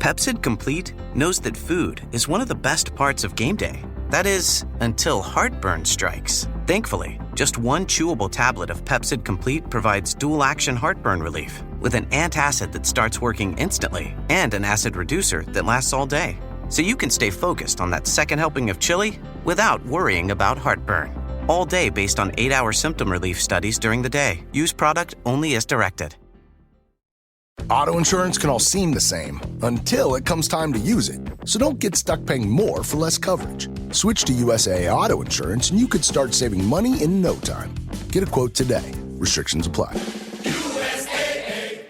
Pepsid Complete knows that food is one of the best parts of game day. That is, until heartburn strikes. Thankfully, just one chewable tablet of Pepsid Complete provides dual-action heartburn relief with an antacid that starts working instantly and an acid reducer that lasts all day. So you can stay focused on that second helping of chili without worrying about heartburn. All day based on 8-hour symptom relief studies during the day. Use product only as directed. Auto insurance can all seem the same until it comes time to use it. So don't get stuck paying more for less coverage. Switch to USAA Auto Insurance and you could start saving money in no time. Get a quote today. Restrictions apply. USAA.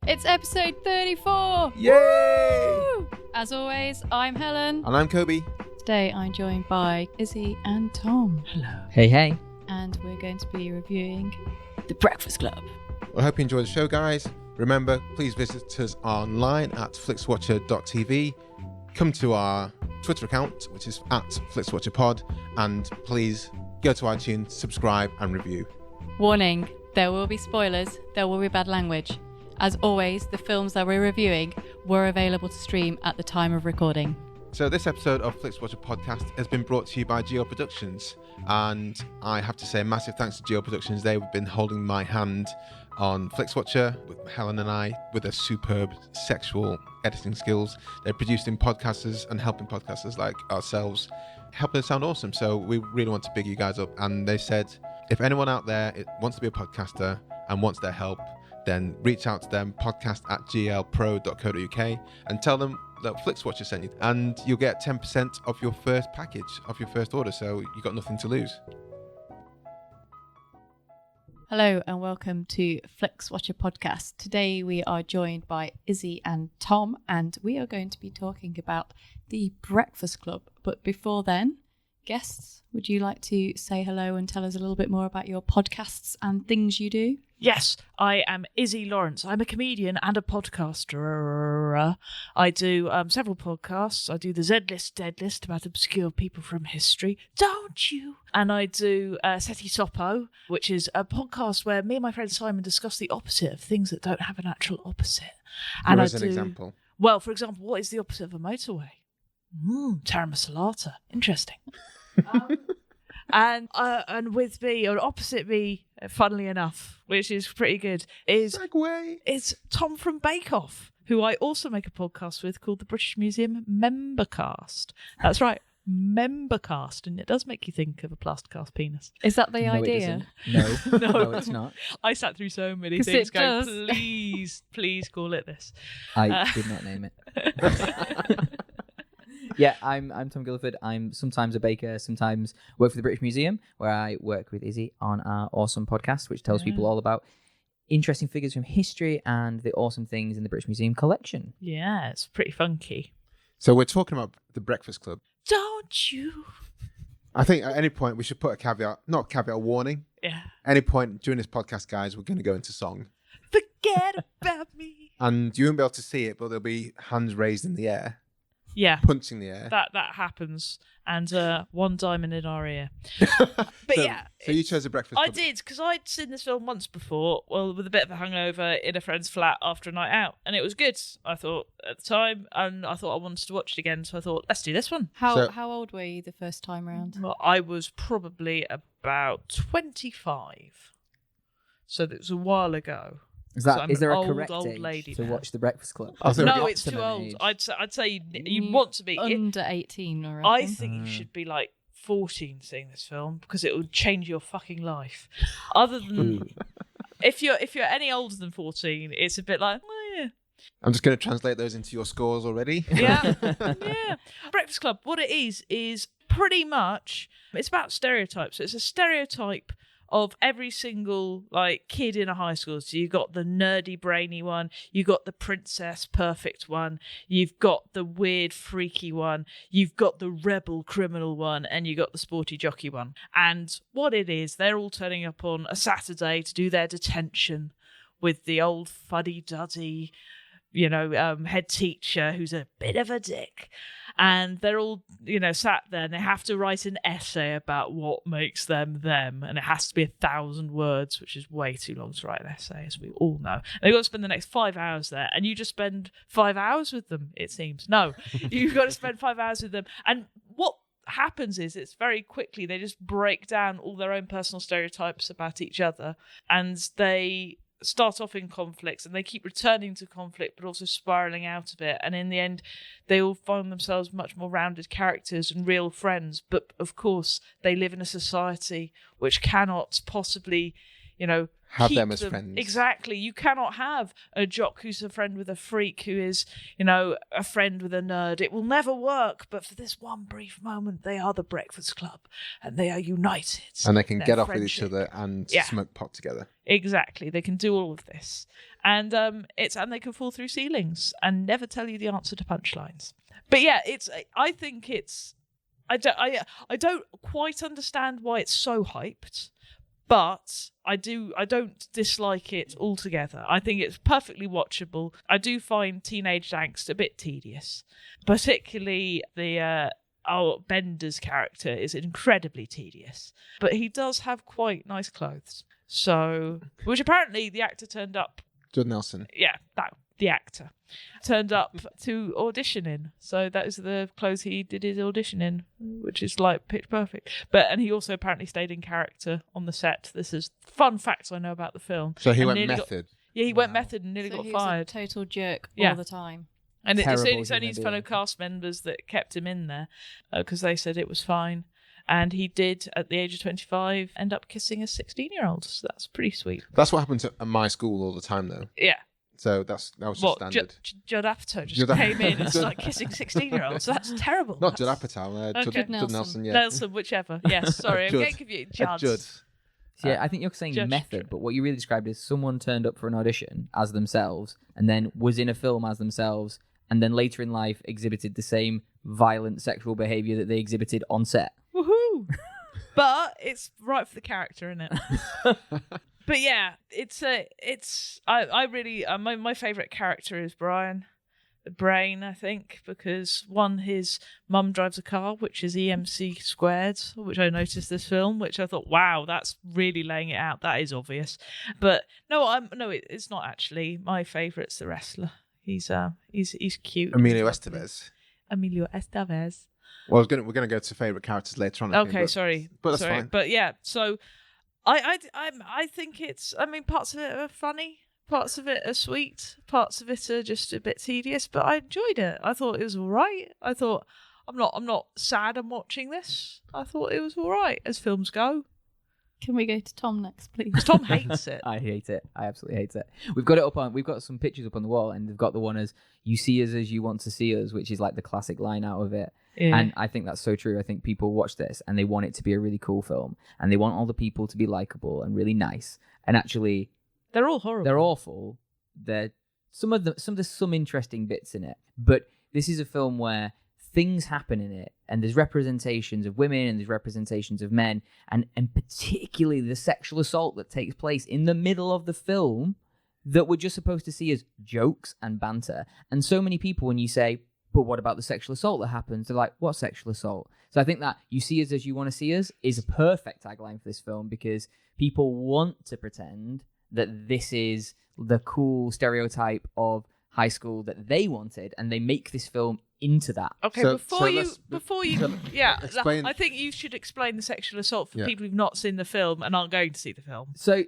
It's episode 34! Yay! Woo! As always, I'm Helen. And I'm Kobi. Today I'm joined by Izzy and Tom. Hello. Hey, hey. And we're going to be reviewing The Breakfast Club. I hope you enjoy the show, guys. Remember, please visit us online at flixwatcher.tv. Come to our Twitter account, which is at FlixWatcherPod. And please go to iTunes, subscribe and review. Warning, there will be spoilers, there will be bad language. As always, the films that we're reviewing were available to stream at the time of recording. So this episode of Flixwatcher Podcast has been brought to you by Geo Productions. And I have to say massive thanks to Geo Productions. They've been holding my hand on Flixwatcher with Helen and I with their superb sexual editing skills. They're producing podcasters and helping podcasters like ourselves, helping us sound awesome. So we really want to big you guys up. And they said, if anyone out there wants to be a podcaster and wants their help, then reach out to them, podcast@glpro.co.uk, and tell them that Flixwatcher sent you, and you'll get 10% off your first package, off your first order, so you've got nothing to lose. Hello and welcome to Flixwatcher Podcast. Today we are joined by Izzy and Tom, and we are going to be talking about The Breakfast Club. But before then, guests, would you like to say hello and tell us a little bit more about your podcasts and things you do? Yes, I am Izzy Lawrence. I'm a comedian and a podcaster. I do several podcasts. I do the Z-List Dead List about obscure people from history. Don't you? And I do Seti Sopo, which is a podcast where me and my friend Simon discuss the opposite of things that don't have an actual opposite. And As an example? Well, for example, what is the opposite of a motorway? Terra Masalata. Interesting. And with me, or opposite me, funnily enough, which is pretty good, is Tom from Bake Off, who I also make a podcast with called the British Museum Membercast. That's right, Membercast, and it does make you think of a plasticast penis. Is that the idea? No, no, it's not. I sat through so many things going, please call it this. I did not name it. Yeah, I'm Tom Gilliford. I'm sometimes a baker, sometimes work for the British Museum, where I work with Iszi on our awesome podcast, which tells people all about interesting figures from history and the awesome things in the British Museum collection. Yeah, it's pretty funky. So we're talking about The Breakfast Club. Don't you? I think at any point we should put a caveat, not caveat, a warning. Yeah. Any point during this podcast, guys, we're going to go into song. Forget about me. And you won't be able to see it, but there'll be hands raised in the air. Yeah, punching the air. That happens, and one diamond in our ear. But so you chose The Breakfast Club. I did, because I'd seen this film once before, well, with a bit of a hangover in a friend's flat after a night out, and it was good. I thought at the time, and I thought I wanted to watch it again, so I thought let's do this one. How old were you the first time round? Well, I was probably about 25, so it was a while ago. Is there a correct old age lady to now. watch The Breakfast Club? No, it's too old. I'd say you want to be under 18. I think you should be like 14 seeing this film, because it will change your fucking life. Other than if you're any older than 14, it's a bit like, oh yeah. I'm just going to translate those into your scores already. Yeah, yeah. Breakfast Club. What it is pretty much, it's about stereotypes. So it's a stereotype of every single kid in a high school. So you've got the nerdy brainy one, you've got the princess perfect one, you've got the weird freaky one, you've got the rebel criminal one, and you've got the sporty jockey one. And what it is, they're all turning up on a Saturday to do their detention with the old fuddy-duddy head teacher who's a bit of a dick. And they're all, sat there and they have to write an essay about what makes them them. And it has to be 1,000 words, which is way too long to write an essay, as we all know. And they've got to spend the next 5 hours there. And you just spend 5 hours with them, it seems. No, you've got to spend 5 hours with them. And what happens is it's very quickly, they just break down all their own personal stereotypes about each other. And they start off in conflicts and they keep returning to conflict but also spiraling out of it, and in the end they all find themselves much more rounded characters and real friends. But of course they live in a society which cannot possibly have keep them as friends. Exactly. You cannot have a jock who's a friend with a freak who is, a friend with a nerd. It will never work. But for this one brief moment, they are the Breakfast Club and they are united. And they can get off with each other and smoke pot together. Exactly. They can do all of this. And and they can fall through ceilings and never tell you the answer to punchlines. But yeah, I think I don't quite understand why it's so hyped. But I don't dislike it altogether. I think it's perfectly watchable. I do find teenage angst a bit tedious. Particularly Bender's character is incredibly tedious. But he does have quite nice clothes. So, which apparently the actor turned up. Judd Nelson. Yeah, the actor turned up to audition in. So that is the clothes he did his audition in, which is like pitch perfect. And he also apparently stayed in character on the set. This is fun facts I know about the film. So he went method. He went method and nearly got fired. A total jerk all the time. And it's only his fellow cast members that kept him in there because they said it was fine. And he did, at the age of 25, end up kissing a 16-year-old. So that's pretty sweet. That's what happened at my school all the time, though. Yeah. So that was just standard. Judd Apatow just came in and started kissing 16-year-olds. So that's terrible. Not Judd Apatow. Okay. Judd Nelson, yeah. Nelson, whichever. Yes, sorry. I'm getting confused. Judd. Yeah, I think you're saying method, but what you really described is someone turned up for an audition as themselves and then was in a film as themselves and then later in life exhibited the same violent sexual behaviour that they exhibited on set. Woohoo! But it's right for the character, isn't it? But yeah, I really my favourite character is Brian, the brain, I think, because one, his mum drives a car, which is EMC squared, which I noticed this film, which I thought, wow, that's really laying it out. That is obvious. But it's not actually. My favourite's the wrestler. He's cute. Emilio Estevez. Well, we're gonna go to favourite characters later on. Okay, sorry, but that's fine. But yeah, so I think it's. I mean, parts of it are funny, parts of it are sweet, parts of it are just a bit tedious. But I enjoyed it. I thought it was all right. I thought I'm not sad I'm watching this. I thought it was all right as films go. Can we go to Tom next, please? Tom hates it. I hate it. I absolutely hate it. We've got some pictures up on the wall, and they've got the one as "You see us as you want to see us," which is like the classic line out of it. Yeah. And I think that's so true. I think people watch this and they want it to be a really cool film, and they want all the people to be likable and really nice. And actually, they're all horrible. They're awful. There's some interesting bits in it, but this is a film where things happen in it, and there's representations of women and there's representations of men, and particularly the sexual assault that takes place in the middle of the film that we're just supposed to see as jokes and banter. And so many people, when you say, but what about the sexual assault that happens? They're like, what sexual assault? So I think that "You see us as you want to see us" is a perfect tagline for this film, because people want to pretend that this is the cool stereotype of high school that they wanted, and they make this film into that. Okay, before you, explain. I think you should explain the sexual assault for people who've not seen the film and aren't going to see the film. So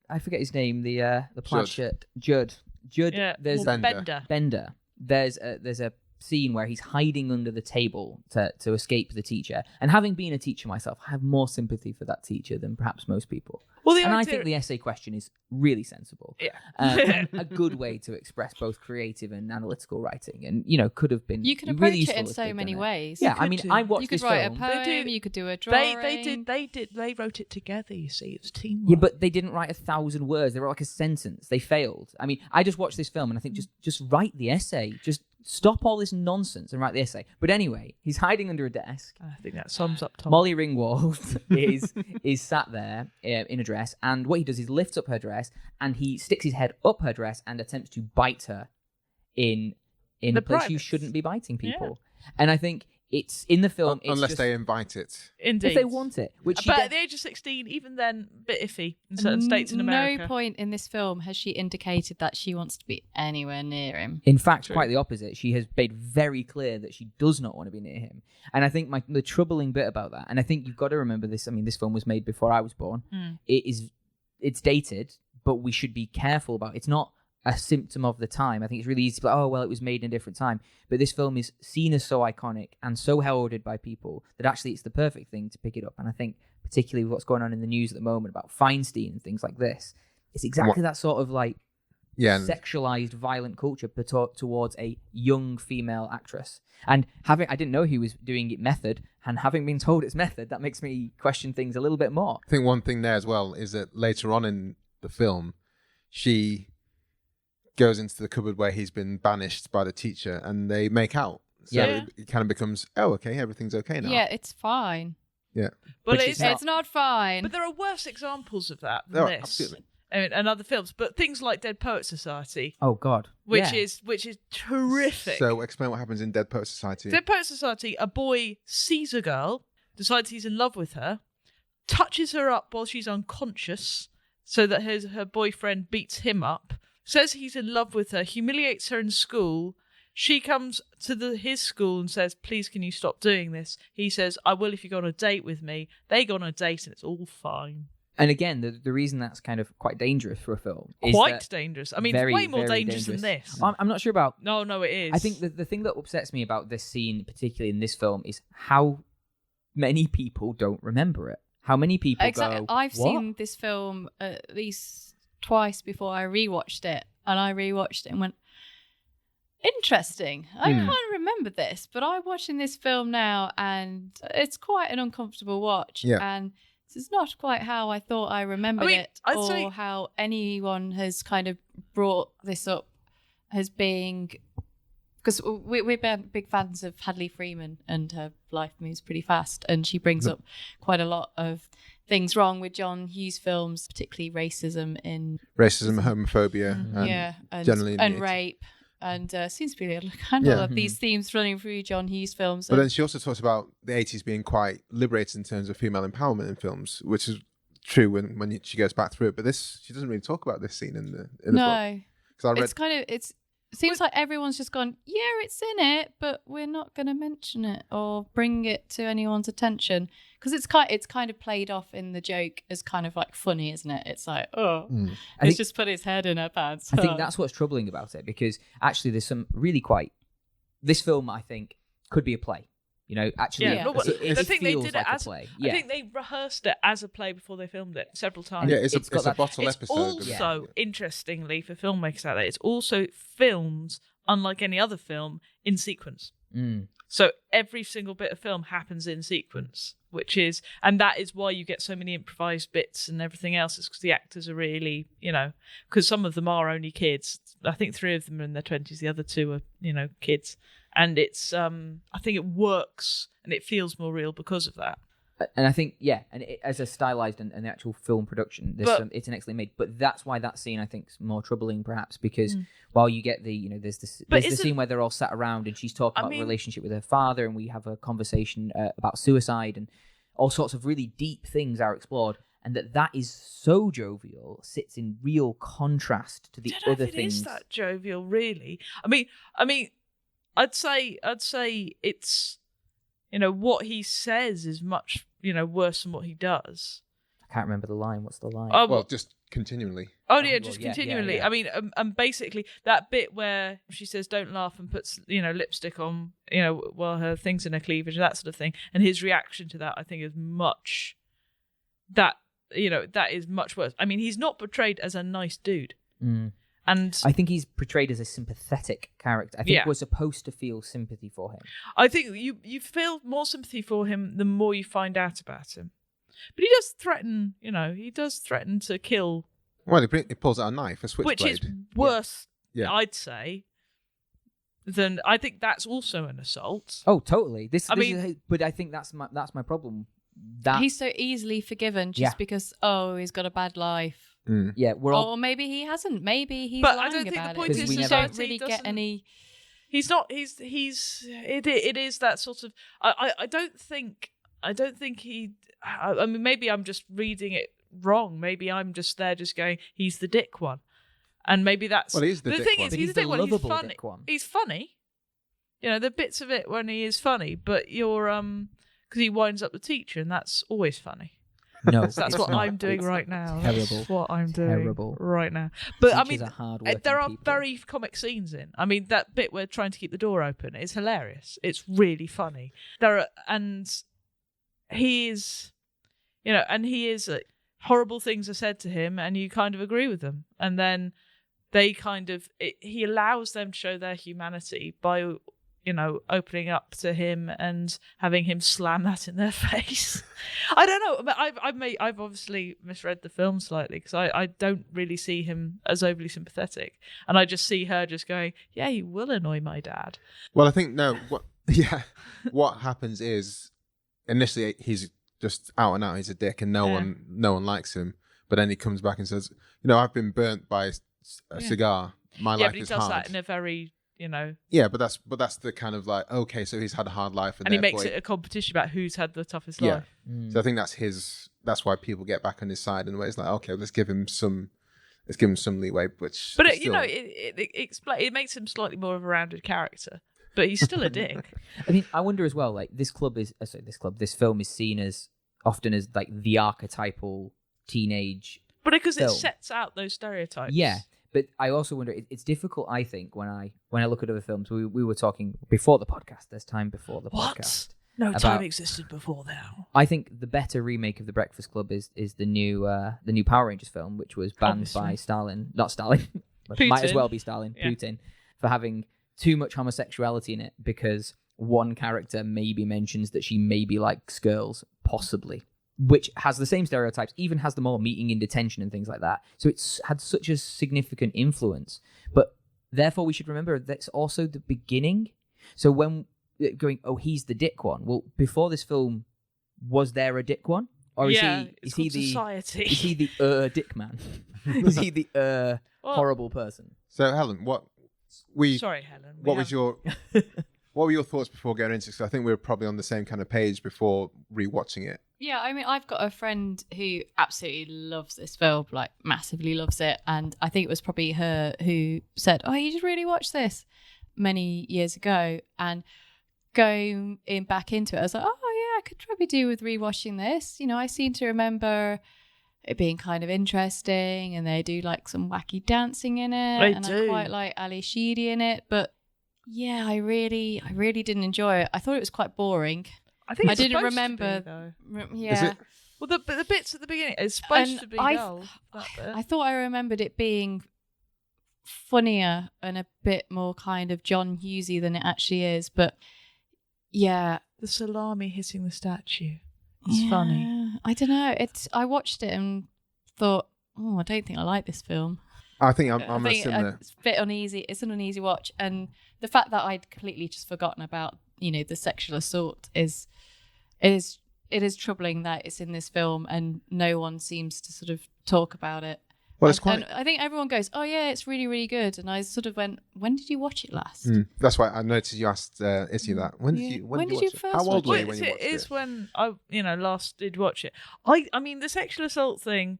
I forget his name, the plaid shirt, Judd. Yeah, there's Bender. There's a scene where he's hiding under the table to escape the teacher. And having been a teacher myself, I have more sympathy for that teacher than perhaps most people. Well, I think the essay question is really sensible. Yeah. And a good way to express both creative and analytical writing. And, could have been. You can approach it in so many ways. Yeah, I mean, I watched this film. You could write a poem, you could do a drawing. They wrote it together, you see. It was teamwork. Yeah, but they didn't write 1,000 words. They wrote like a sentence. They failed. I mean, I just watched this film and I think just write the essay. Just stop all this nonsense and write the essay. But anyway, he's hiding under a desk. I think that sums up Tom. Molly Ringwald is sat there in a dress, and what he does is lifts up her dress and he sticks his head up her dress and attempts to bite her in The a place you privates. shouldn't be biting people. And I think it's in the film. It's Unless just, they invite it. Indeed. if they want it, which But at the age of 16, even then, a bit iffy in certain states in America. No point in this film has she indicated that she wants to be anywhere near him. in fact, quite the opposite. She has made very clear that she does not want to be near him. And I think the troubling bit about that, and I think you've got to remember this. I mean, this film was made before I was born. It's dated, but we should be careful about it. It's not a symptom of the time. I think it's really easy to be like, oh, well, it was made in a different time. But this film is seen as so iconic and so heralded by people that actually it's the perfect thing to pick it up. And I think particularly with what's going on in the news at the moment about Feinstein and things like this, it's exactly that sort of like sexualized violent culture towards a young female actress. And I didn't know he was doing it method, and having been told it's method, that makes me question things a little bit more. I think one thing there as well is that later on in the film, she goes into the cupboard where he's been banished by the teacher, and they make out. So it kind of becomes, oh, okay, everything's okay now. Yeah, it's fine. Yeah. But It's not fine. But there are worse examples of that than Oh, this. absolutely. And other films. But things like Dead Poets Society, Oh God, which is terrific. So explain what happens in Dead Poets Society. Dead Poets Society, a boy sees a girl, decides he's in love with her, touches her up while she's unconscious so that her boyfriend beats him up, says he's in love with her, humiliates her in school. She comes to his school and says, please, can you stop doing this? He says, I will if you go on a date with me. They go on a date and it's all fine. And again, the reason that's kind of quite dangerous for a film is Quite that dangerous. I mean, very, way more very dangerous than this. I'm not sure about. No, it is. I think the thing that upsets me about this scene, particularly in this film, is how many people don't remember it. How many people go, I've what? seen this film at least twice before I rewatched it, and I rewatched it and went, interesting. I can't remember this, but I'm watching this film now, and it's quite an uncomfortable watch. Yeah. And this is not quite how I thought I remembered it, I'd or say- how anyone has kind of brought this up as being. Because we're big fans of Hadley Freeman, and her life moves pretty fast, and she brings up quite a lot of things wrong with John Hughes films, particularly racism, homophobia, and generally in the 80s. rape, and seems to be a handful of these themes running through John Hughes films. But then she also talks about the 80s being quite liberated in terms of female empowerment in films, which is true when she goes back through it. But she doesn't really talk about this scene in the book. No, 'Cause I read, it's kind of seems like everyone's just gone, yeah, it's in it, but we're not going to mention it or bring it to anyone's attention, because it's kind of played off in the joke as kind of like funny, isn't it? It's like, he's just put his head in her pants. I think that's what's troubling about it, because actually there's some really this film, I think, could be a play. You know, actually, I think they feels did like it a as play. I think they rehearsed it as a play before they filmed it several times. yeah, it's a bottle It's episode. also, interestingly, for filmmakers out there, it's also filmed, unlike any other film, in sequence. So every single bit of film happens in sequence, and that is why you get so many improvised bits and everything else. Is because the actors are really, because some of them are only kids. I think 3 of them are in their 20s, the other 2 are, kids. And it's, I think it works and it feels more real because of that. And I think, and as a stylized and actual film production, it's an excellent made. But that's why that scene, I think, is more troubling, perhaps, because while you get there's the scene where they're all sat around and she's talking about the relationship with her father, and we have a conversation about suicide, and all sorts of really deep things are explored, and that is so jovial, sits in real contrast to the other things. Is that jovial, really? I mean, I'd say it's, what he says is much, worse than what he does. I can't remember the line. What's the line? Well, just continually. Oh, yeah, just continually. Yeah. I mean, and basically that bit where she says, don't laugh, and puts, lipstick on, while her thing's in her cleavage, that sort of thing. And his reaction to that, I think, is much, that is much worse. I mean, he's not portrayed as a nice dude. And I think he's portrayed as a sympathetic character. I think we're supposed to feel sympathy for him. I think you feel more sympathy for him the more you find out about him. But he does threaten, to kill. Well, he pulls out a knife, a switchblade. Which is worse, I'd say, than, I think that's also an assault. Oh, totally. But I think that's my problem. That he's so easily forgiven just because, he's got a bad life. Yeah, we're all. Or maybe he hasn't. Maybe he's But lying I don't think about the it. point is We society don't really get doesn't- any. He's not. It is that sort of. I don't think he. I mean, maybe I'm just reading it wrong. Maybe I'm just there, just going, he's the dick one, and maybe that's. Well, he's the dick thing one. is, But he's he's the the dick one. He's lovable funny. dick one. He's funny. You know, the bits of it when he is funny, but you're because he winds up the teacher, and that's always funny. No, So that's it's what not. I'm doing It's right now. Terrible. That's what I'm doing Terrible. right now. But I Teachers mean, are hard-working there are people. very comic scenes in. I mean, that bit where trying to keep the door open is hilarious. It's really funny. And he is, horrible things are said to him, and you kind of agree with them. And then they he allows them to show their humanity by, opening up to him and having him slam that in their face. I don't know, but I've obviously misread the film slightly, because I don't really see him as overly sympathetic, and I just see her just going, yeah, he will annoy my dad. Well, I think what happens is initially he's just out and out, he's a dick, and no one likes him. But then he comes back and says, I've been burnt by a cigar. My life but he is does hard. that in a very, Yeah, but that's the kind of like, okay, so he's had a hard life, and he therefore makes it a competition about who's had the toughest Yeah. life. So I think that's why people get back on his side in a way. It's like, okay, let's give him some leeway, which. But is it, still... it makes him slightly more of a rounded character. But he's still a dick. I mean, I wonder as well. Like this film is seen as often as like the archetypal teenage. But because it film. sets out those stereotypes. Yeah, but I also wonder. It's difficult. I think when I look at other films, we were talking before the podcast. There's time before the What? podcast. No About- time existed before now. I think the better remake of The Breakfast Club is the new Power Rangers film, which was banned Obviously. by Stalin. Not Stalin. Putin. Might as well be Stalin. Yeah. Putin, for having too much homosexuality in it, because one character maybe mentions that she maybe likes girls, possibly, which has the same stereotypes, even has them all meeting in detention and things like that. So it's had such a significant influence. But therefore, we should remember that's also the beginning. So when going, oh, he's the dick one. Well, before this film, was there a dick one? Or is it's he called the society. is he the dick man? Is he the Well- horrible person? So Helen, Sorry, Helen. what were your thoughts before going into it? So I think we were probably on the same kind of page before rewatching it. Yeah, I mean, I've got a friend who absolutely loves this film, like massively loves it. And I think it was probably her who said, oh, you should really watch this many years ago. And going back into it, I was like, oh, yeah, I could probably do with rewatching this. I seem to remember it being kind of interesting, and they do like some wacky dancing in it. They and do. I quite like Ali Sheedy in it. But yeah, I really didn't enjoy it. I thought it was quite boring. I think I it's didn't supposed to remember. be, though. Yeah. Is it? Well, the bits at the beginning, it's supposed And to be I- dull. That bit. I thought I remembered it being funnier and a bit more kind of John Hughesy than it actually is. But yeah, The salami hitting the statue. It's funny. I don't know. I watched it and thought, oh, I don't think I like this film. I think I'm I a think similar. it's a bit uneasy. It's an uneasy watch, and the fact that I'd completely just forgotten about the sexual assault is troubling that it's in this film and no one seems to sort of talk about it. Well, it's quite. And I think everyone goes, oh yeah, it's really, really good. And I sort of went, when did you watch it last? That's why I noticed you asked Iszi that. When did Yeah. you? When did watch you it? first How old watch were it? you when you watched It is it? when I, last did watch it. I mean, the sexual assault thing,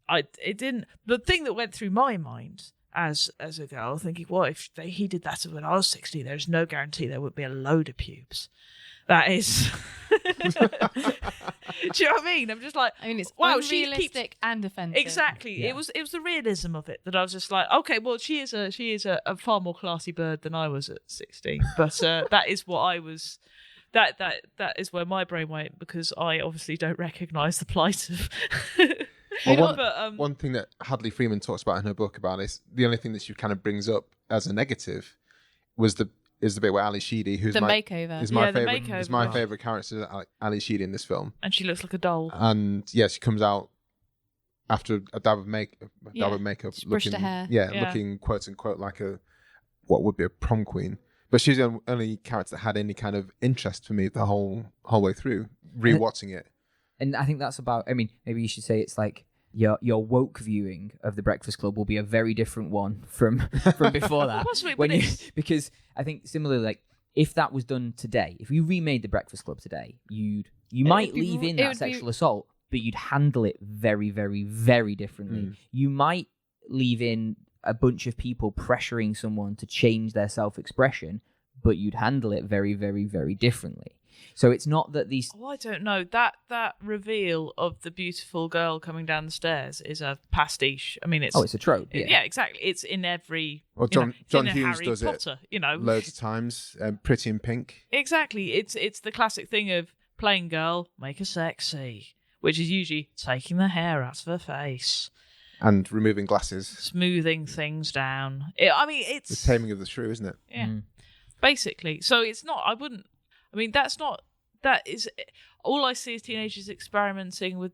it didn't. The thing that went through my mind as a girl, thinking, what if he did that when I was 16? There's no guarantee there would be a load of pubes. That is. Do you know what I mean? I'm just like, I mean, it's wow, she unrealistic keeps and offensive. exactly. Yeah. It was the realism of it that I was just like, okay, well, she is a far more classy bird than I was at 16. But that is what I was. That is where my brain went, because I obviously don't recognise the plight of. Well, one thing that Hadley Freeman talks about in her book about is the only thing that she kind of brings up as a negative is the bit where Ali Sheedy, who's The my makeover. is my the favorite makeover is my part. favorite character, Ali Sheedy in this film, And she looks like a doll. and yeah, she comes out after a dab of makeup, She brushed her hair. Yeah. looking quote unquote like what would be a prom queen. But she's the only character that had any kind of interest for me the whole way through rewatching it. And I think that's about. I mean, maybe you should say it's like your woke viewing of The Breakfast Club will be a very different one from before that. Possibly, because I think similarly, like if that was done today, if you remade The Breakfast Club today, you might leave in that sexual assault, but you'd handle it very, very, very differently. You might leave in a bunch of people pressuring someone to change their self-expression, but you'd handle it very, very, very differently. So it's not that these... Oh, I don't know. That reveal of the beautiful girl coming down the stairs is a pastiche. I mean, it's... Oh, it's a trope. Yeah, exactly. It's in every... Well, John Hughes Harry does Potter, it loads of times. Pretty in Pink. Exactly. It's the classic thing of plain girl, make her sexy, which is usually taking the hair out of her face. And removing glasses. Smoothing things down. It's... The Taming of the Shrew, isn't it? Yeah. Basically. So it's not... That is... All I see is teenagers experimenting with,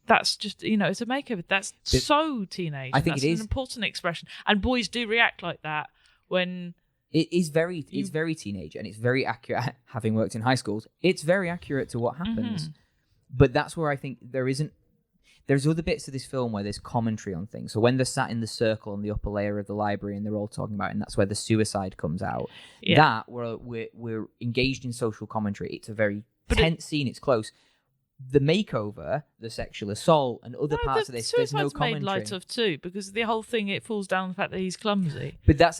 that's just, it's a makeover. That's so teenage. I think that's it is an important expression. And boys do react like that when... It's very teenage, and it's very accurate. Having worked in high schools, it's very accurate to what happens. But that's where I think there's other bits of this film where there's commentary on things. So when they're sat in the circle on the upper layer of the library and they're all talking about it, and that's where the suicide comes out. Yeah. That we're engaged in social commentary. It's a very tense scene. It's close. The makeover, the sexual assault, and other parts of this, there's no commentary. Made light of too, because the whole thing, it falls down on the fact that he's clumsy. But I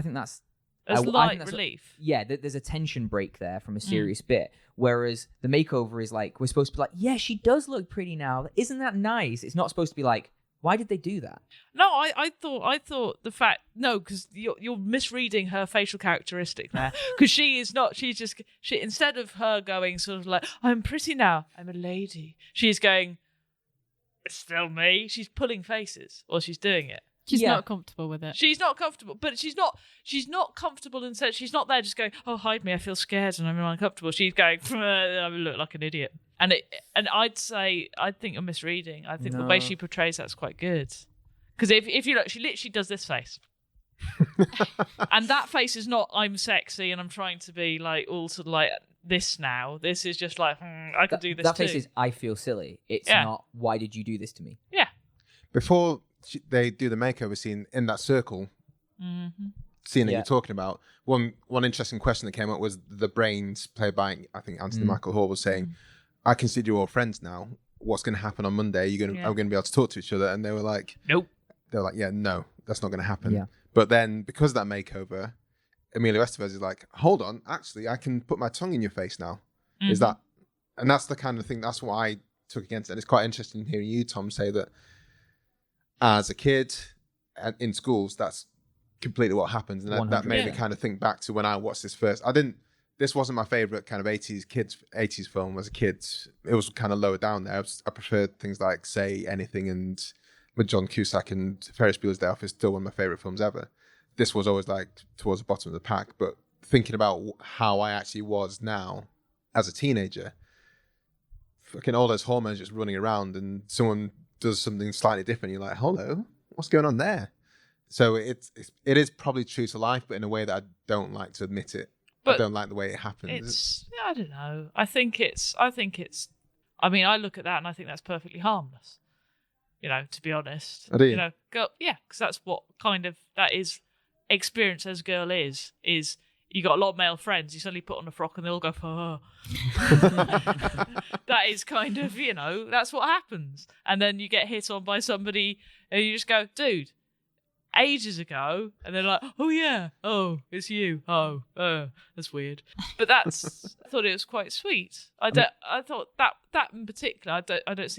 think that's... As light relief. There's a tension break there from a serious bit. Whereas the makeover is like, we're supposed to be like, yeah, she does look pretty now. Isn't that nice? It's not supposed to be like, why did they do that? No, I thought the fact, no, because you're misreading her facial characteristic there. Because she is not, she instead of her going sort of like, I'm pretty now, I'm a lady. She's going, it's still me. She's pulling faces while she's doing it. She's not comfortable with it. She's not comfortable, but she's not comfortable in sense. She's not there just going, oh, hide me, I feel scared and I'm uncomfortable. She's going, I look like an idiot. And I'd think you're misreading. I think the way she portrays that's quite good. Because if you look, she literally does this face. And that face is not, I'm sexy and I'm trying to be like all sort of like this now. This is just like, I could do this that too. That face is, I feel silly. It's not, why did you do this to me? Yeah. Before they do the makeover scene in that circle scene that you're talking about, one interesting question that came up was the brains played by, I think, Anthony Michael Hall was saying, I consider you all friends now. What's going to happen on Monday? Are we going to be able to talk to each other? And they were like, nope. They were like, yeah, no, that's not going to happen. Yeah. But then because of that makeover, Emilio Estevez is like, hold on, actually, I can put my tongue in your face now. Is that, and that's the kind of thing, that's what I took against it. And it's quite interesting hearing you, Tom, say that as a kid in schools, that's completely what happens. And that made me kind of think back to when I watched this first. This wasn't my favorite kind of 80s film as a kid. It was kind of lower down there. I preferred things like Say Anything and with John Cusack and Ferris Bueller's Day Off is still one of my favorite films ever. This was always like towards the bottom of the pack. But thinking about how I actually was now as a teenager, fucking all those hormones just running around and someone does something slightly different, you're like, hello, what's going on there? So it is probably true to life, but in a way that I don't like to admit it. But I don't like the way it happens. I don't know. I mean, I look at that and I think that's perfectly harmless. To be honest. Oh, do you? Girl, yeah, because that's what that is experience as a girl is you got a lot of male friends, you suddenly put on a frock and they all go, oh. That is kind of, that's what happens. And then you get hit on by somebody and you just go, dude, ages ago. And they're like, oh yeah, oh, it's you. Oh, that's weird. But I thought it was quite sweet. I thought that in particular, I don't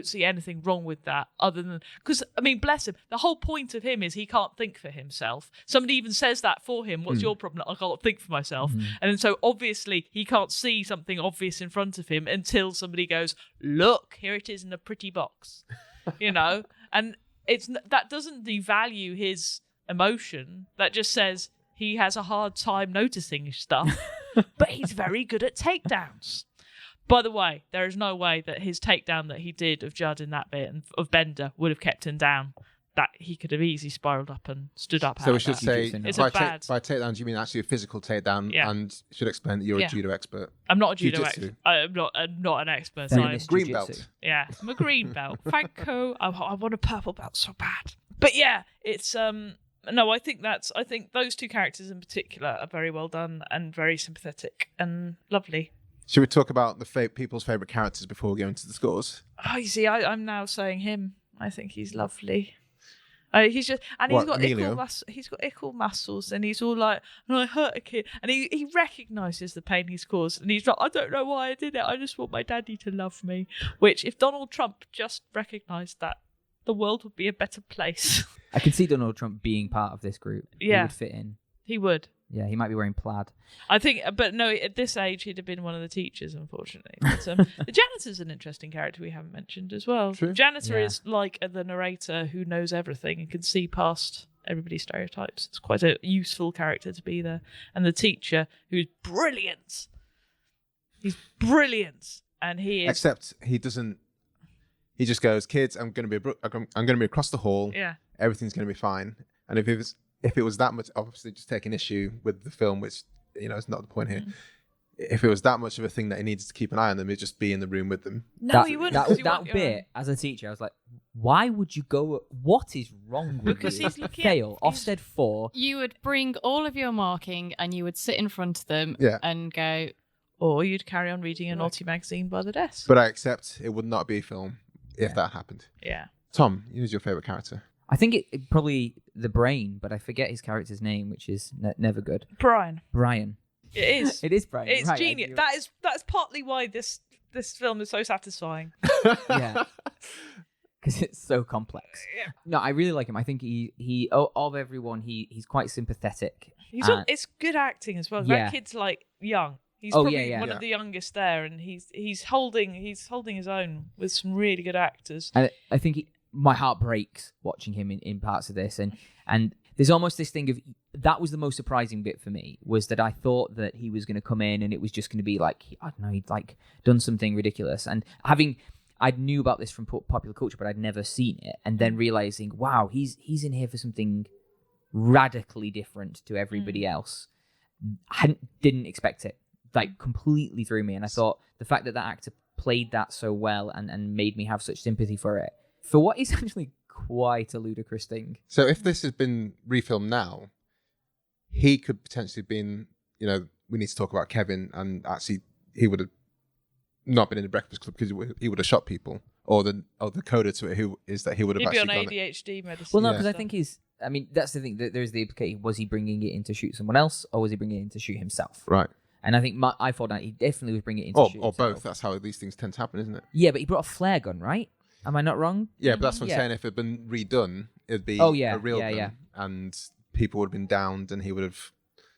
see anything wrong with that other than, because, I mean, bless him. The whole point of him is he can't think for himself. Somebody even says that for him. What's your problem? I can't think for myself. And then so obviously he can't see something obvious in front of him until somebody goes, look, here it is in a pretty box, and that doesn't devalue his emotion. That just says he has a hard time noticing stuff, but he's very good at takedowns. By the way, there is no way that his takedown that he did of Judd in that bit and of Bender would have kept him down. that he could have easily spiraled up and stood up. So we should say, It's by a bad. by takedown, do you mean actually a physical takedown? Yeah. And should explain that you're Yeah. a judo expert. I'm not a judo Jiu-jitsu. expert. I'm not an expert. Feminist Green jiu-jitsu. belt. Yeah, I'm a green belt. Franco, I want a purple belt so bad. But yeah, it's no, I think those two characters in particular are very well done and very sympathetic and lovely. Should we talk about the people's favourite characters before we go into the scores? Oh, you see, I'm now saying him. I think he's lovely. He's just, and What, he's got Emilio? ickle muscles, and he's all like, "I hurt a kid," and he recognises the pain he's caused, and he's like, "I don't know why I did it. I just want my daddy to love me." Which, if Donald Trump just recognised that, the world would be a better place. I can see Donald Trump being part of this group. Yeah. He would fit in. He would. Yeah, he might be wearing plaid. I think, but no, at this age, he'd have been one of the teachers, unfortunately. But, the janitor's an interesting character we haven't mentioned as well. True. Janitor Yeah. is like the narrator who knows everything and can see past everybody's stereotypes. It's quite a useful character to be there. And the teacher, who's brilliant. He's brilliant. And he is... Except he doesn't. He just goes, "Kids, I'm going to be across the hall. Yeah. Everything's going to be fine." And if it was that much, obviously just taking issue with the film, which is not the point here. If it was that much of a thing that he needed to keep an eye on them, he'd just be in the room with them. No, he wouldn't. 'cause you That want your bit, own. as a teacher, I was like, why would you go? What is wrong with Because you? he's looking at- Fail. Ofsted 4. You would bring all of your marking and you would sit in front of them Yeah. and go, Or you'd carry on reading a naughty magazine by the desk. But I accept it would not be a film if that happened. Yeah. Tom, who's your favourite character? I think it probably the brain, but I forget his character's name, which is never good. Brian. Brian. It is. It is Brian. It's right, genius. That's partly why this film is so satisfying. Yeah. Because it's so complex. Yeah. No, I really like him. I think he of everyone, he's quite sympathetic. It's good acting as well. Yeah. That kid's like young. He's Oh, probably yeah. one of the youngest there, and he's holding his own with some really good actors. And I think my heart breaks watching him in parts of this, and there's almost this thing of that was the most surprising bit for me, was that I thought that he was going to come in and it was just going to be like, I don't know, he'd like done something ridiculous, and I knew about this from popular culture, but I'd never seen it, and then realizing, wow, he's in here for something radically different to everybody else. Didn't expect it. Like completely threw me, and I thought the fact that actor played that so well and made me have such sympathy for it, for what is actually quite a ludicrous thing. So if this has been refilmed now, he could potentially been, we need to talk about Kevin, and actually he would have not been in the Breakfast Club because he would have shot people, or the coda to it who is that he would have He'd be actually on gone it. ADHD medicine. Well, no, Yeah. because I think that's the thing. There's the implication. Was he bringing it in to shoot someone else, or was he bringing it in to shoot himself? Right. And I think I thought that he definitely was bringing it in to shoot Or himself. both. That's how these things tend to happen, isn't it? Yeah, but he brought a flare gun, right? Am I not wrong? Yeah, but that's what I'm Yeah. saying. If it had been redone, it'd be Oh, yeah, a real yeah, gun, yeah. and people would have been downed, and he would have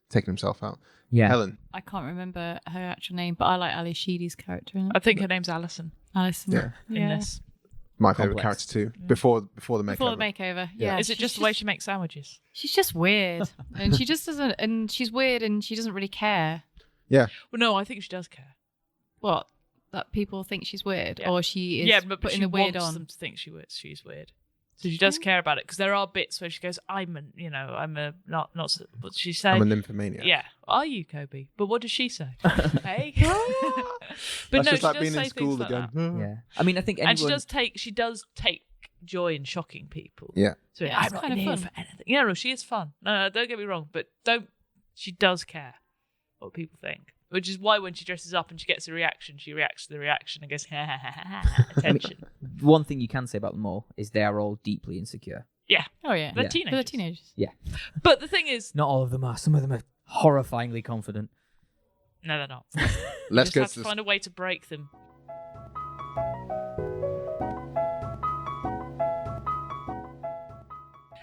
taken himself out. Yeah. Helen, I can't remember her actual name, but I like Ali Sheedy's character in it. I think her name's Alison Alison. Yeah. in this. my favourite Complex. character too. Before the makeover. Before the makeover, yeah. Is it just the way she makes sandwiches? She's just weird, and she just doesn't. And she's weird, and she doesn't really care. Yeah. Well, no, I think she does care. What, that people think she's weird, Yeah. or she is but putting she the weird wants on. them to think she's weird. So she does care about it, because there are bits where she goes, I'm not what she say? I'm a nymphomaniac. Yeah. Are you, Kobe? But what does she say? Hey. That's But no, just she like does being say in school things again. like that. Yeah. I mean, I think anyone... And she does take joy in shocking people. Yeah. So Yeah, I'm it's not kind in of here fun. for anything. Yeah, no, she is fun. No, don't get me wrong, but she does care what people think. Which is why when she dresses up and she gets a reaction, she reacts to the reaction and goes, ha ha ha ha, attention. One thing you can say about them all is they are all deeply insecure. Yeah. Oh yeah, They're Yeah. teenagers. They're teenagers. Yeah. But the thing is, Not all of them are. Some of them are horrifyingly confident. no, they're not. Let's You go just to have to find a way to break them.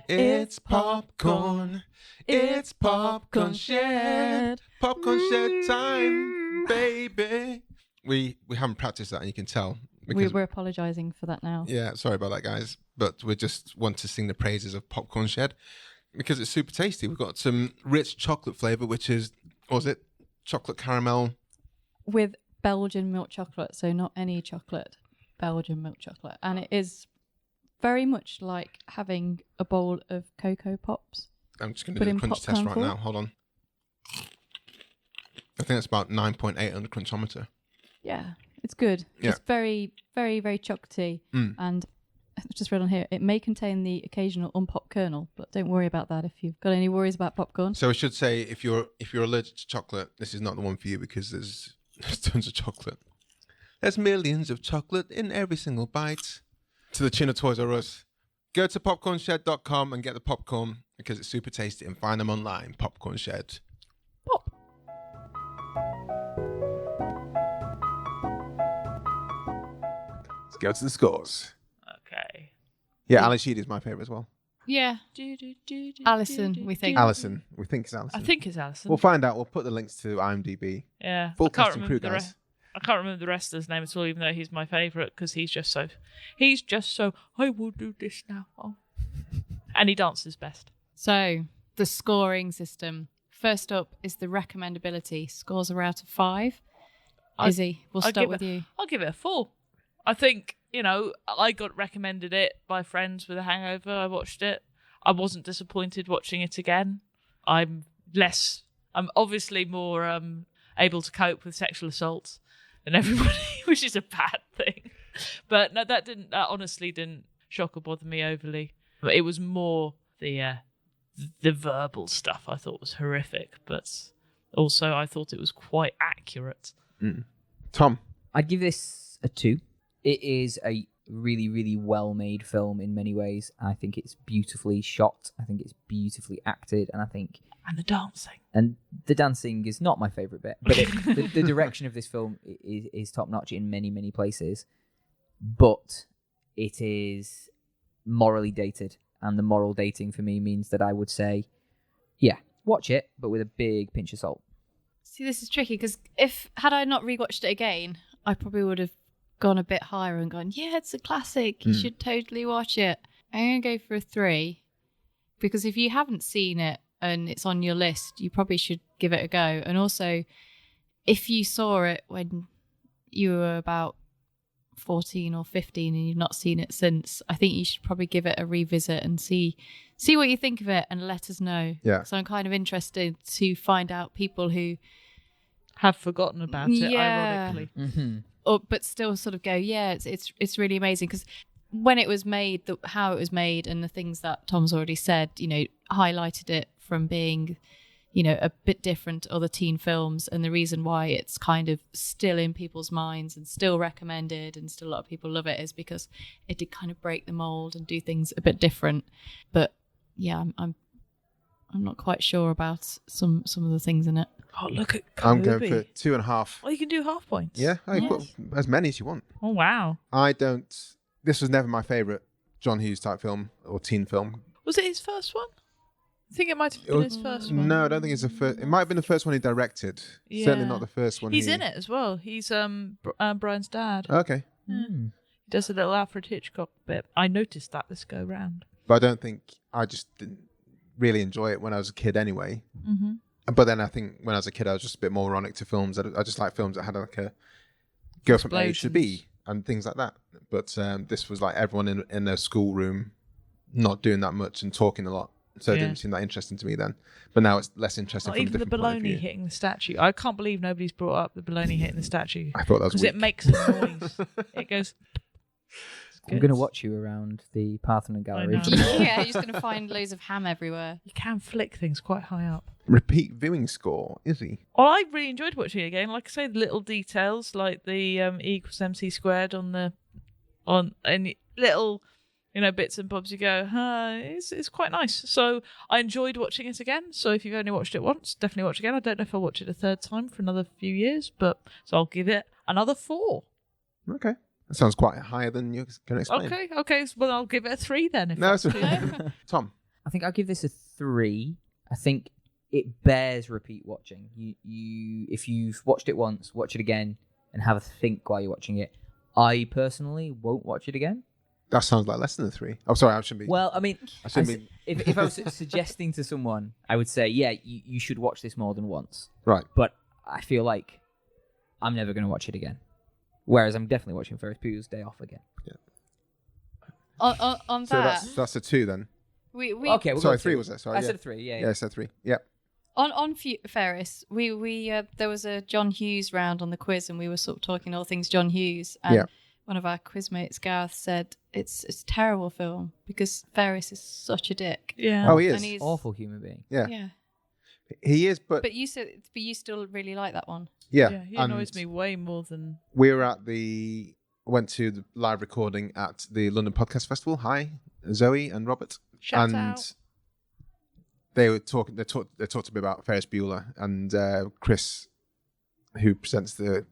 It's popcorn. It's popcorn shed. Popcorn shed time, baby. We haven't practiced that, and you can tell. We're apologising for that now. Yeah, sorry about that, guys. But we just want to sing the praises of Popcorn Shed because it's super tasty. We've got some rich chocolate flavour, which is, what was it? Chocolate caramel. With Belgian milk chocolate, so not any chocolate, Belgian milk chocolate, and it is very much like having a bowl of Cocoa Pops. I'm just going to Put do in the crunch test popcorn right for? now. Hold on. I think it's about 9.8 on the crunchometer. Yeah, it's good. Yeah. It's very, very, very chocolatey. And I've just read on here, it may contain the occasional unpopped kernel, but don't worry about that if you've got any worries about popcorn. So I should say, if you're allergic to chocolate, this is not the one for you because there's tons of chocolate. There's millions of chocolate in every single bite. To the tune of Toys R Us. Go to popcornshed.com and get the popcorn because it's super tasty, and find them online. Popcorn Shed. Pop. Let's go to the scores. Okay. Yeah, Ali Sheedy is my favourite as well. Yeah. Alison, we think. Alison. We think it's Alison. I think it's Alison. We'll find out. We'll put the links to IMDb. Yeah. Full I can't cast and remember crew, guys. I can't remember the rest of his name at all, even though he's my favourite, because he's just so, I will do this now. Oh. And he dances best. So, the scoring system. First up is the recommendability. Scores are out of 5. Izzy, we'll start with you. I'll give it a 4. I think, I got recommended it by friends with a hangover. I watched it. I wasn't disappointed watching it again. I'm obviously more able to cope with sexual assaults than everybody, which is a bad thing. But no, that honestly didn't shock or bother me overly. But it was more the verbal stuff I thought was horrific, but also I thought it was quite accurate. Tom? I'd give this a 2. It is a really, really well-made film in many ways. I think it's beautifully shot. I think it's beautifully acted, and And the dancing. And the dancing is not my favourite bit, but the direction of this film is top-notch in many, many places. But it is morally dated, and the moral dating for me means that I would say, yeah, watch it, but with a big pinch of salt. See, this is tricky because had I not rewatched it again, I probably would have gone a bit higher and gone, yeah, it's a classic. You should totally watch it. I'm going to go for a 3 because if you haven't seen it and it's on your list, you probably should give it a go. And also, if you saw it when you were about 14 or 15 and you've not seen it since, I think you should probably give it a revisit and see what you think of it and let us know. Yeah. So I'm kind of interested to find out people who have forgotten about it, ironically. Mm-hmm. But still sort of go, yeah, it's really amazing because when it was made, how it was made and the things that Tom's already said, highlighted it from being, a bit different to other teen films, and the reason why it's kind of still in people's minds and still recommended and still a lot of people love it is because it did kind of break the mold and do things a bit different. But yeah, I'm not quite sure about some of the things in it. Oh, look at Kobi. I'm going for 2.5. Oh, you can do half points. Yeah, put as many as you want. Oh, wow. This was never my favourite John Hughes type film or teen film. Was it his first one? I think it might have been his first one. No, I don't think it's the first. It might have been the first one he directed. Yeah. Certainly not the first one. He's in it as well. He's Brian's dad. Okay. He does a little Alfred Hitchcock bit. I noticed that this go round. But I don't think I just didn't really enjoy it when I was a kid anyway. Mm-hmm. But then I think when I was a kid, I was just a bit more moronic to films. I just like films that had like a go from A to B and things like that. But this was like everyone in a schoolroom not doing that much and talking a lot. So it didn't seem that interesting to me then. But now it's less interesting from a even the different point of baloney view. hitting the statue. I can't believe nobody's brought up the baloney hitting the statue. I thought that was because weak. it makes a noise. It goes. I'm going to watch you around the Parthenon Gallery. I know. Yeah, you're just going to find loads of ham everywhere. You can flick things quite high up. Repeat viewing score, Izzy. Well, I really enjoyed watching it again. Like I say, the little details, like the E = MC squared on any little, bits and bobs. You go, it's quite nice. So I enjoyed watching it again. So if you've only watched it once, definitely watch it again. I don't know if I'll watch it a third time for another few years, so I'll give it another 4. Okay. That sounds quite higher than you're going to explain. Okay. Well, I'll give it a 3 then. No, it's Tom. I think I'll give this a 3. I think it bears repeat watching. You if you've watched it once, watch it again and have a think while you're watching it. I personally won't watch it again. That sounds like less than a 3. I'm sorry, I shouldn't be. Well, I mean, I shouldn't be. if I was suggesting to someone, I would say, yeah, you should watch this more than once. Right. But I feel like I'm never going to watch it again. Whereas I'm definitely watching Ferris Bueller's Day Off again. Yeah. on So that, that's a 2 then. we Okay, we'll Sorry, go 3 2. was it? Sorry, I said 3. Yeah. I said 3. Yep. on Ferris, we there was a John Hughes round on the quiz, and we were sort of talking all things John Hughes. And one of our quiz mates, Gareth, said it's a terrible film because Ferris is such a dick. Yeah. Oh, he is. And he's Awful human being. Yeah. He is, But you still really like that one. yeah. He annoys me way more than. We were went to the live recording at the London Podcast Festival. Hi, Zoe and Robert. Shout and out. they were talking. They talked to me about Ferris Bueller, and Chris, who presents the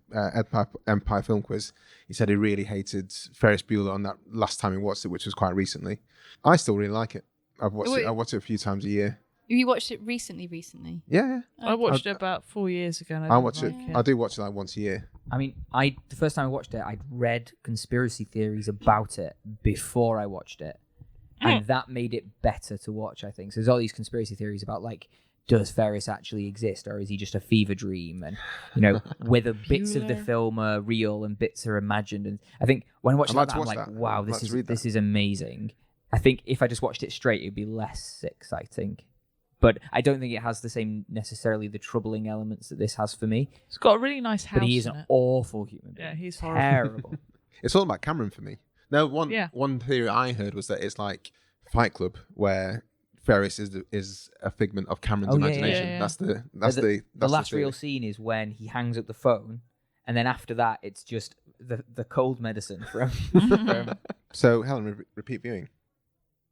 Empire Film Quiz. He said he really hated Ferris Bueller on that last time he watched it, which was quite recently. I still really like it. I watch it a few times a year. You watched it recently? Yeah. I watched it about 4 years ago. And I didn't watch it. like I do watch it like once a year. I mean, the first time I watched it, I'd read conspiracy theories about it before I watched it. And that made it better to watch, I think. So there's all these conspiracy theories about, like, does Ferris actually exist, or is he just a fever dream? And, whether bits of the film are real and bits are imagined. And I think when I watched it, I'm like, wow, this is amazing. I think if I just watched it straight, it'd be less exciting. But I don't think it has necessarily the troubling elements that this has for me. It's got a really nice house. But he is an awful human being. Yeah, he's horrible. Terrible. It's all about Cameron for me. No, one theory I heard was that it's like Fight Club, where Ferris is a figment of Cameron's imagination. Yeah. That's the last theory. real scene is when he hangs up the phone, and then after that, it's just the cold medicine from. So Helen, repeat viewing.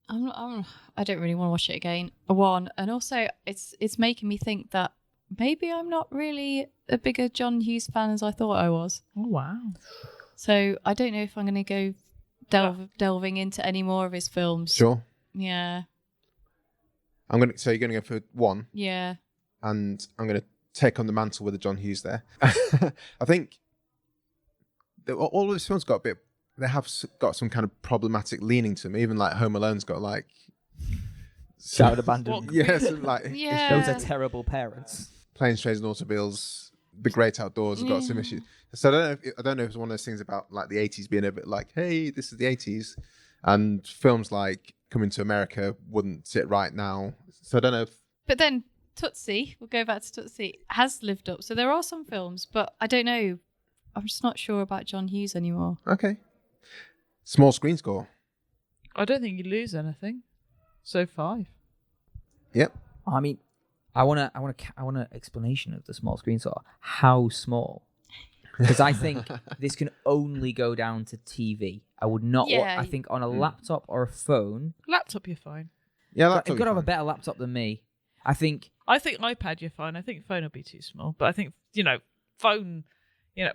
I don't really want to watch it again. One, and also it's making me think that maybe I'm not really a bigger John Hughes fan as I thought I was. Oh, wow. So I don't know if I'm going to go delving into any more of his films. Sure. Yeah. So you're gonna go for 1. Yeah. And I'm gonna take on the mantle with the John Hughes there. I think all of his films they have got some kind of problematic leaning to them. Even like Home Alone's got like Child abandoned. Yes, Yeah. Those are terrible parents. Planes, Trains and Automobiles, The Great Outdoors has got some issues. So I don't know if it's one of those things about like the 80s being a bit like, hey, this is the 80s, and films like Coming to America wouldn't sit right now. So I don't know if... But then Tootsie, we'll go back to Tootsie, has lived up. So there are some films, but I don't know. I'm just not sure about John Hughes anymore. Okay. Small screen score. I don't think you lose anything. So 5. Yep. I mean, I want an explanation of the small screen score. How small? Because I think this can only go down to TV. I would not. I think on a laptop or a phone. Laptop, you're fine. Yeah, laptop. You've got to have a better laptop than me. I think iPad, you're fine. I think phone will be too small. But I think phone.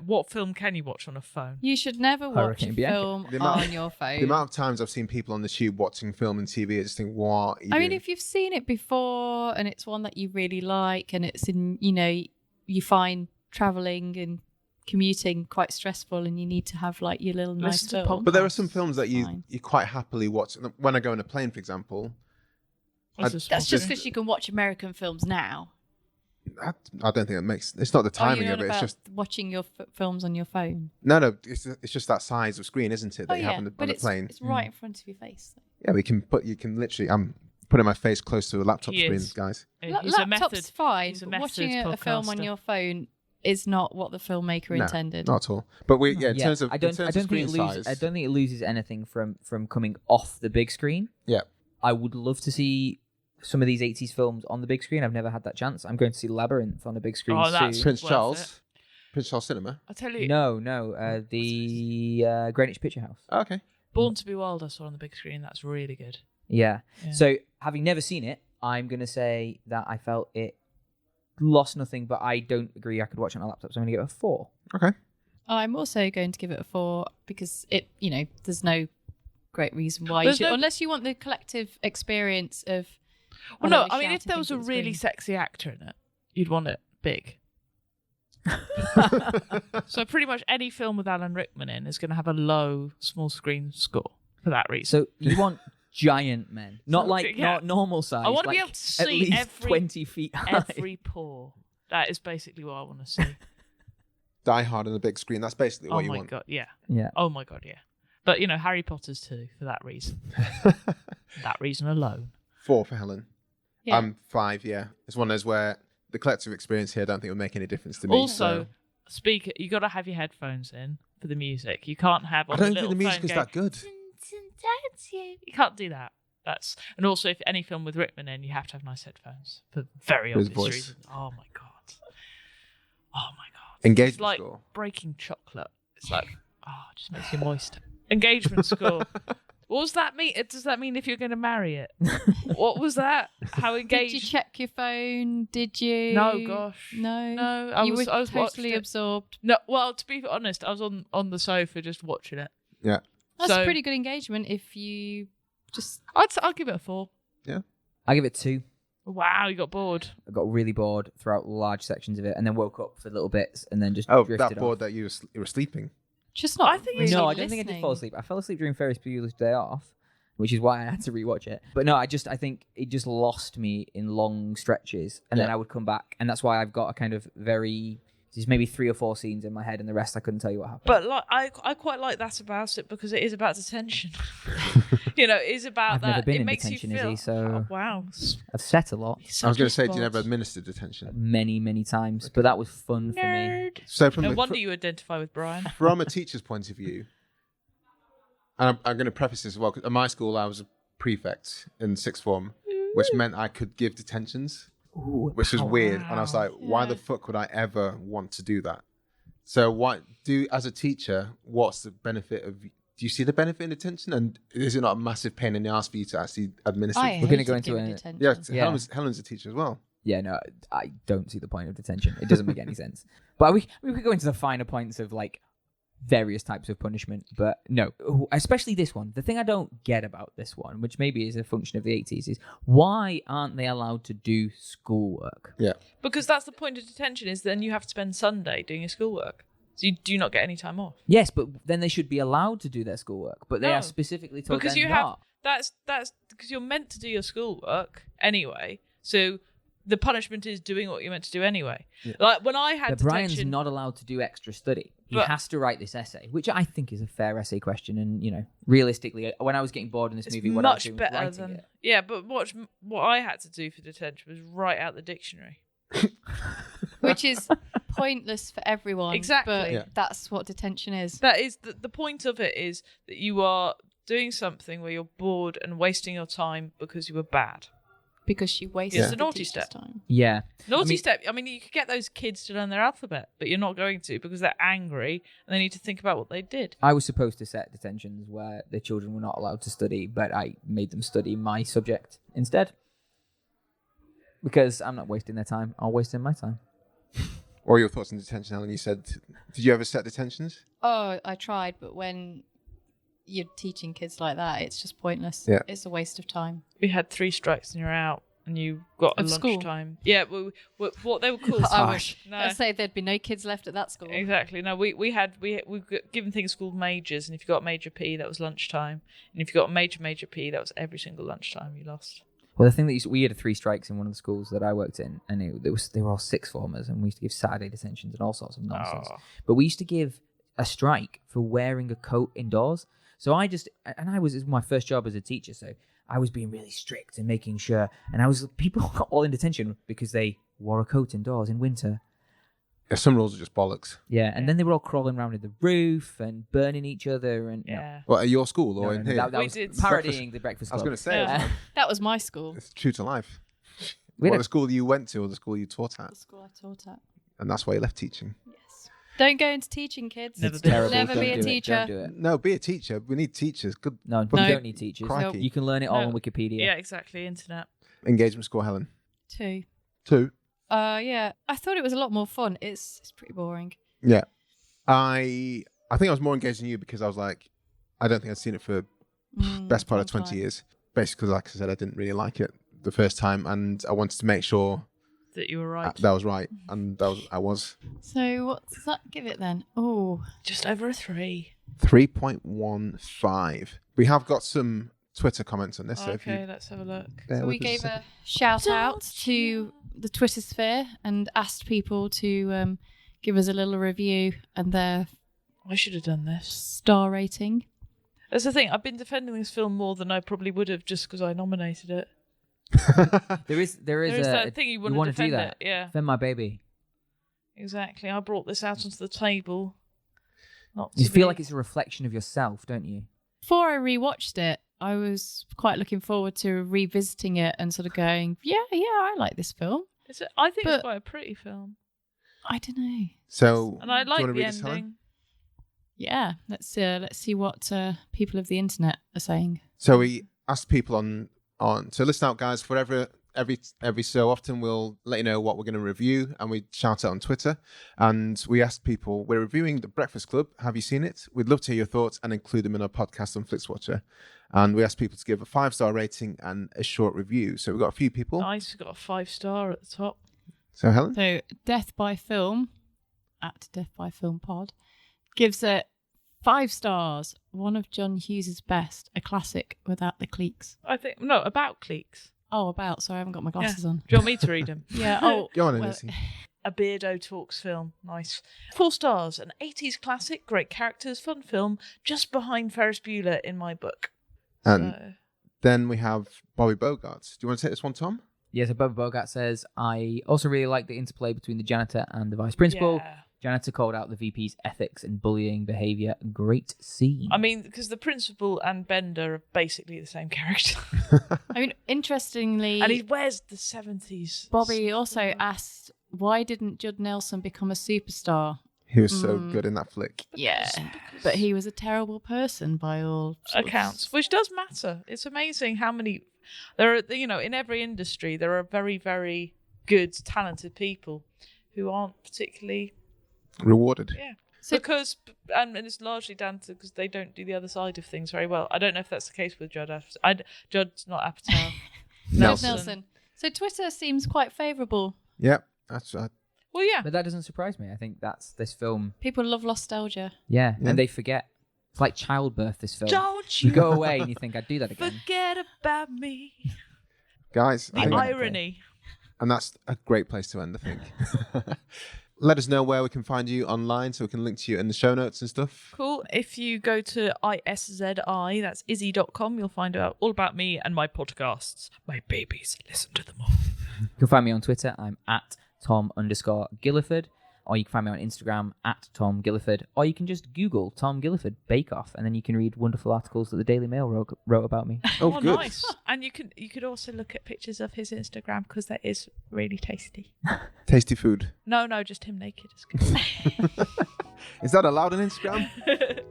What film can you watch on a phone? You should never watch a film on your phone. The amount of times I've seen people on the tube watching film and TV, I just think, what are you doing? If you've seen it before and it's one that you really like and it's in, you find travelling and commuting quite stressful and you need to have like your little nice film. But there are some films that you quite happily watch. When I go on a plane, for example. That's just because you can watch American films now. I don't think it makes... It's not the timing of it. It's just watching your films on your phone. No. It's just that size of screen, isn't it? That you have on the plane. It's right in front of your face. Yeah, you can literally... I'm putting my face close to a laptop screen, guys. Laptop's fine. But watching a film on your phone is not what the filmmaker intended. Not at all. But in terms of I don't think it loses anything from coming off the big screen. Yeah. I would love to see some of these 80s films on the big screen. I've never had that chance. I'm going to see Labyrinth on the big screen soon. That's Prince Charles Cinema. I tell you. No, the Greenwich Picture House. Oh, okay. Born to Be Wild I saw on the big screen. That's really good. Yeah. So having never seen it, I'm going to say that I felt it lost nothing, but I don't agree I could watch it on a laptop, so I'm going to give it a 4. Okay. I'm also going to give it a 4 because there's no great reason why you should, unless you want the collective experience of... Well, no, I mean, if there was a really sexy actor in it, you'd want it big. So pretty much any film with Alan Rickman in is going to have a low small screen score for that reason. So you want giant men, not normal size. I want to be able to see at least 20 feet high. Every pore. That is basically what I want to see. Die Hard on the big screen. That's basically what you want. Oh my god, yeah. Yeah. Oh my god, yeah. But, Harry Potter's 2 for that reason. That reason alone. 4 for Helen. Yeah. I'm 5, yeah. It's one of those where the collective experience here I don't think will make any difference to me. Also, speaker, you got to have your headphones in for the music. You can't have I on don't the think the little music phone is going, that good. You can't do that. And also, if any film with Rickman in, you have to have nice headphones for very For his obvious voice. reasons. Oh my god. Engagement It's like score. breaking chocolate. It's like, it just makes you moist. Engagement score. What does that mean? Does that mean if you're going to marry it? What was that? How engaged? Did you check your phone? Did you? No, gosh. No. No, I was totally totally absorbed. No, well, to be honest, I was on the sofa just watching it. Yeah. That's So- pretty good engagement if you just. I'll give it a 4. I give it 2. Wow, you got bored. I got really bored throughout large sections of it, and then woke up for little bits, and then just Oh, drifted that board off. that you were sleeping. Just not. I think really it's- No, I don't think I did fall listening. asleep. I fell asleep during Ferris Bueller's Day Off, which is why I had to rewatch it. But no, I think it just lost me in long stretches, and then Yeah. I would come back, and that's why I've got a kind of there's maybe 3 or 4 scenes in my head, and the rest I couldn't tell you what happened. But like, I quite like that about it because it is about detention. It is about I've that. never been it in makes detention, you feel. Izzy, so Oh, wow. I've set a lot, I was going to say, do you never administer detention? many, many times, but that was fun for me. Nerd. So from No the, wonder you identify with Brian. from a teacher's point of view, and I'm going to preface this as well, 'cause at my school I was a prefect in sixth form, which meant I could give detentions, Ooh, which was weird. And I was like, why Yeah. the fuck would I ever want to do that? So as a teacher, what's the benefit of, do you see the benefit in detention? And is it not a massive pain in the ass for you to actually administer? I We're gonna hated go into giving it. detention. Yeah, Yeah. Helen's a teacher as well. Yeah, no, I don't see the point of detention. It doesn't make any sense. But we could go into the finer points of like various types of punishment. But no, especially this one. The thing I don't get about this one, which maybe is a function of the 80s, is why aren't they allowed to do schoolwork? Yeah. Because that's the point of detention, is then you have to spend Sunday doing your schoolwork. So you do not get any time off. Yes, but then they should be allowed to do their schoolwork. But they No. are specifically told Because they're you have not. that's because you're meant to do your schoolwork anyway. So the punishment is doing what you're meant to do anyway. Yeah. Like when I had But Brian's detention, not allowed to do extra study. He But- has to write this essay, which I think is a fair essay question. And, realistically, when I was getting bored in this it's movie, what I was much doing was better writing than it. yeah. But what I had to do for detention was write out the dictionary. Which is pointless for everyone. Exactly. But Yeah. that's what detention is. That is the point of it, is that you are doing something where you're bored and wasting your time because you were bad. Because she wasted Yeah. It's a the naughty teacher's step. time. Yeah. Naughty mean- step. I mean, you could get those kids to learn their alphabet, but you're not going to because they're angry and they need to think about what they did. I was supposed to set detentions where the children were not allowed to study, but I made them study my subject instead. Because I'm not wasting their time, I'll waste my time. Or your thoughts on detention, Helen? You said, did you ever set detentions? Oh, I tried, but when you're teaching kids like that, it's just pointless. Yeah. It's a waste of time. We had 3 strikes and you're out, and you got a Of school? lunchtime. Yeah, what they were called. I wish. No, Let's say there'd be no kids left at that school. exactly. No, we've got given things called majors, and if you got major P, that was lunchtime, and if you got major P, that was every single lunchtime you lost. Well, the thing that we had 3 strikes in one of the schools that I worked in, and they were all sixth formers, and we used to give Saturday detentions and all sorts of nonsense. Oh. But we used to give a strike for wearing a coat indoors. So it was my first job as a teacher, so I was being really strict and making sure, and people got all in detention because they wore a coat indoors in winter. Yeah, some rules are just bollocks. Yeah, and then they were all crawling around in the roof and burning each other, and Yeah. Well, at your school or in here? that We was did- parodying the Breakfast I was Club. going to say, Yeah. That was my school. it's true to life. We What, had the school you went to or the school you taught The at? school I taught at. And that's why you left teaching. Yes. Don't go into teaching, kids. Never It's been. terrible. Never Don't be a do it. teacher. Don't do it. No, be a teacher. We need teachers. Good No, No. you don't need teachers. Crikey. You can learn it all No. on Wikipedia. Yeah, exactly. Internet. engagement score, Helen. 2. 2. Yeah. I thought it was a lot more fun. It's pretty boring. Yeah. I think I was more engaged than you because I was like, I don't think I'd seen it for best part of long 20 time. years. Basically, like I said, I didn't really like it the first time, and I wanted to make sure That you were right. that was right, and I was. So what does that give it then? Oh, Just over a 3. 3.15. We have got some Twitter comments on this. So if Okay, you let's have a look. bear so we with us a gave second. a shout out to the Twitter sphere and asked people to give us a little review and their I should have done this. star rating. That's the thing. I've been defending this film more than I probably would have just because I nominated it. There is that thing you want to do defend that. it. Yeah, Defend my baby. exactly. I brought this out onto the table. You feel like it's a reflection of yourself, don't you? Before I rewatched it, I was quite looking forward to revisiting it and sort of going, yeah, I like this film. I think it's quite a pretty film. I don't know. So, And I like the read this, Helen? ending. Yeah, let's see what people of the internet are saying. So we asked people on. So listen out, guys. Every so often, we'll let you know what we're going to review, and we shout it on Twitter. And we asked people, we're reviewing The Breakfast Club. Have you seen it? We'd love to hear your thoughts and include them in our podcast on Flixwatcher. And we asked people to give a 5-star rating and a short review. So we've got a few people. Nice, we've got a 5-star at the top. So Helen? So Death by Film, at Death by Film Pod, gives it 5 stars. One of John Hughes' best, a classic without the cliques. About cliques. Oh, sorry, I haven't got my glasses on. Do you want me to read them? Yeah. Oh, Go on, well, Iszi. A Beardo Talks film. Nice. 4 stars. An 80s classic. Great characters. Fun film. Just behind Ferris Bueller in my book. And then we have Bobby Bogart. Do you want to take this one, Tom? Yeah, so Bobby Bogart says, I also really like the interplay between the janitor and the vice principal. Yeah. Janitor called out the VP's ethics and bullying behaviour. Great scene. I mean, because the principal and Bender are basically the same character. I mean, interestingly, And he wears the 70s. Bobby also asked, why didn't Judd Nelson become a superstar? He was so good in that flick. Yeah, but he was a terrible person by all accounts, which does matter. It's amazing how many there are. In every industry, there are very, very good, talented people who aren't particularly Rewarded. Yeah. Because it's largely down to because they don't do the other side of things very well. I don't know if that's the case with Judd. Judd's not Apatow. Nelson. So Twitter seems quite favourable. Yep, that's right. Well, yeah. But that doesn't surprise me. I think that's this film. People love nostalgia. Yeah, and they forget. It's like childbirth, this film. Don't you go away and you think, I'd do that again. Forget about me. Guys. The irony. And that's a great place to end, I think. Let us know where we can find you online so we can link to you in the show notes and stuff. Cool. If you go to ISZI, that's Iszi.com, you'll find out all about me and my podcasts. My babies, listen to them all. You can find me on Twitter. I'm at Tom_Gilliford. Or you can find me on Instagram at Tom Gilliford. Or you can just Google Tom Gilliford Bake Off, and then you can read wonderful articles that the Daily Mail wrote about me. Oh, good. Nice. And you could also look at pictures of his Instagram because that is really tasty. Tasty food. No, just him naked is good. Is that allowed on Instagram?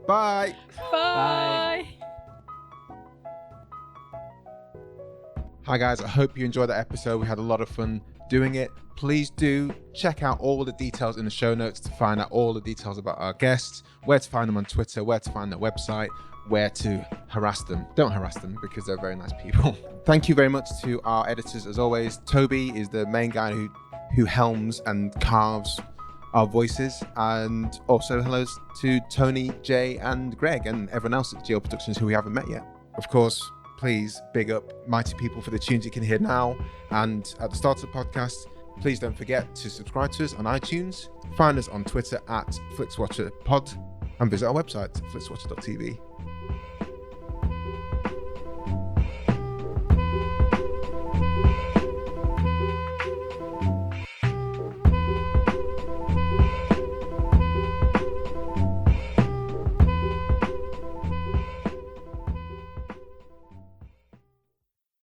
Bye. Bye. Hi guys, I hope you enjoyed that episode. We had a lot of fun doing it. Please do check out all the details in the show notes to find out all the details about our guests, where to find them on Twitter, where to find their website, where to harass them. Don't harass them because they're very nice people. Thank you very much to our editors as always. Toby is the main guy who helms and carves our voices, and also hello to Tony, Jay and Greg and everyone else at Geo Productions who we haven't met yet. Of course, please big up Mighty People for the tunes you can hear now, and at the start of the podcast, please don't forget to subscribe to us on iTunes, find us on Twitter at FlixWatcherPod, and visit our website, flixwatcher.tv.